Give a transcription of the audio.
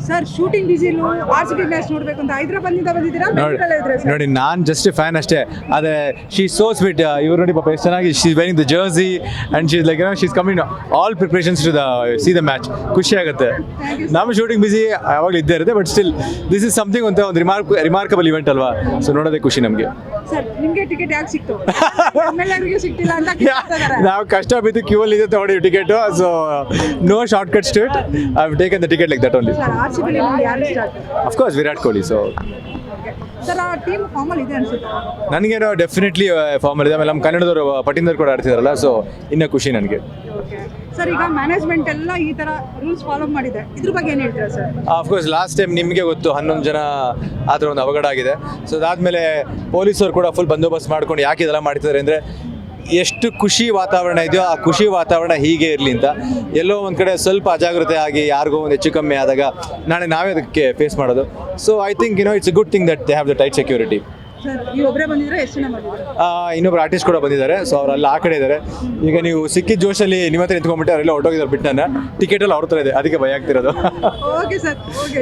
Sir shooting ಬಿಸಿಲು RCB match ನೋಡ್ಬೇಕು ಅಂತ ಹೈದರಾಬಾದ್ನಿಂದ ಬಂದಿದ್ದೀರಾ ಬೆಂಗಳೂರಲ್ಲೇ ಇದ್ರೆ ಸರ್ ನೋಡಿ ನಾನು ಜಸ್ಟ್ ಫ್ಯಾನ್ ಅಷ್ಟೇ. ಅದೇ ಶೀ ಸೋ ಸ್ವೀಟ್. ಇವ್ರು ನೋಡಿ ಪಾಪ ಎಷ್ಟು ಚೆನ್ನಾಗಿ she's wearing the jersey and she's like she's coming all preparations to the see the match. ಖುಷಿ ಆಗುತ್ತೆ. ನಮ್ಮ ಶೂಟಿಂಗ್ ಬಿಸಿ ಯಾವಾಗಲೂ ಇದ್ದೇ ಇರುತ್ತೆ, but still this is something ಅಂತ ಒಂದು ರಿಮಾರ್ಕಬಲ್ ಇವೆಂಟ್ ಅಲ್ವಾ. ಸೊ ನೋಡೋದೇ ಖುಷಿ ನಮಗೆ. ಸರ್ ನಿಮಗೆ ಟಿಕೆಟ್ ಯಾಕೆ ಸಿಕ್ತು? MLA ಸಿಕ್ತಿಲ್ಲ ಅಂತ ಕೇಳ್ತಿದ್ದಾರೆ. ನಾವು ಕಷ್ಟ ಬಿದ್ದು ಕ್ಯೂ ಅಲ್ಲಿ ಇದೆ ತಗೊಂಡಿವಿ ticket. So no short cuts to it. I have taken the ticket like that only. Sir RCB ನಿಮಗೆ ಯಾರು ಇಷ್ಟ? Of course Virat Kohli. So sir ಆ ಟೀಮ್ ಫಾರ್ಮಲ್ ಇದೆ ಅನ್ಸುತ್ತೆ. ನನಗೇನೋ ಡೆಫಿನೆಟ್ಲಿ ಫಾರ್ಮಲ್ ಇದೆ. ಆಮೇಲೆ ನಮ್ಮ ಕನ್ನಡದವರು ಪಟ್ಟಿಂದರ್ ಕೂಡ ಆಡ್ತಿದಾರಲ್ಲ, ಸೊ ಇನ್ನೂ ಖುಷಿ ನನಗೆ. ಸರ್ ಈಗ ಮ್ಯಾನೇಜ್ಮೆಂಟ್ ಎಲ್ಲ ಈ ತರ ರೂಲ್ಸ್ ಫಾಲೋ ಮಾಡಿದೆ, ಇದ್ರ ಬಗ್ಗೆ ಏನು ಹೇಳ್ತೀರಾ ಸರ್? ಆಫ್ಕೋರ್ಸ್ ಲಾಸ್ಟ್ ಟೈಮ್ ನಿಮಗೆ ಗೊತ್ತು 11 ಜನ ಆ ಥರ ಒಂದು ಅವಘಡ ಆಗಿದೆ. ಸೊ ಅದಾದಮೇಲೆ ಪೊಲೀಸರು ಕೂಡ ಫುಲ್ ಬಂದೋಬಸ್ತ್ ಮಾಡ್ಕೊಂಡು ಯಾಕೆ ಇದೆಲ್ಲ ಮಾಡ್ತಿದ್ದಾರೆ ಅಂದರೆ ಎಷ್ಟು ಖುಷಿ ವಾತಾವರಣ ಇದೆಯೋ ಆ ಖುಷಿ ವಾತಾವರಣ ಹೀಗೆ ಇರಲಿ ಅಂತ. ಎಲ್ಲೋ ಒಂದು ಕಡೆ ಸ್ವಲ್ಪ ಅಜಾಗ್ರತೆ ಆಗಿ ಯಾರಿಗೋ ಒಂದು ಹೆಚ್ಚು ಕಮ್ಮಿ ಆದಾಗ ನಾಳೆ ನಾವೇ ಅದಕ್ಕೆ ಫೇಸ್ ಮಾಡೋದು. So I think it's a good thing that they have the tight security. Sir ನೀವು ಒಬ್ಬರೇ ಬಂದಿದ್ರೆ ಎಷ್ಟು ಜನ ಬಂದಿದ್ದಾರೆ? ಇನ್ನೊಬ್ರು ಆರ್ಟಿಸ್ಟ್ ಕೂಡ ಬಂದಿದ್ದಾರೆ. ಸೊ ಅವರೆಲ್ಲ ಆ ಕಡೆ ಇದ್ದಾರೆ. ಈಗ ನೀವು ಸಿಕ್ಕಿದ ಜೋಶಲ್ಲಿ ನಿಮ್ಮ ಹತ್ರ ನಿಂತ್ಕೊಂಡ್ಬಿಟ್ಟು ಅವರೆಲ್ಲ ಹೊರಟೋಗಿದ್ದಾರೆ ಬಿಟ್ಟು ನನ್ನ ಟಿಕೆಟ್ ಎಲ್ಲ ಅವ್ರ ಹತ್ರ ಇದೆ, ಅದಕ್ಕೆ ಭಯ ಆಗ್ತಿರೋದು. Okay sir, okay.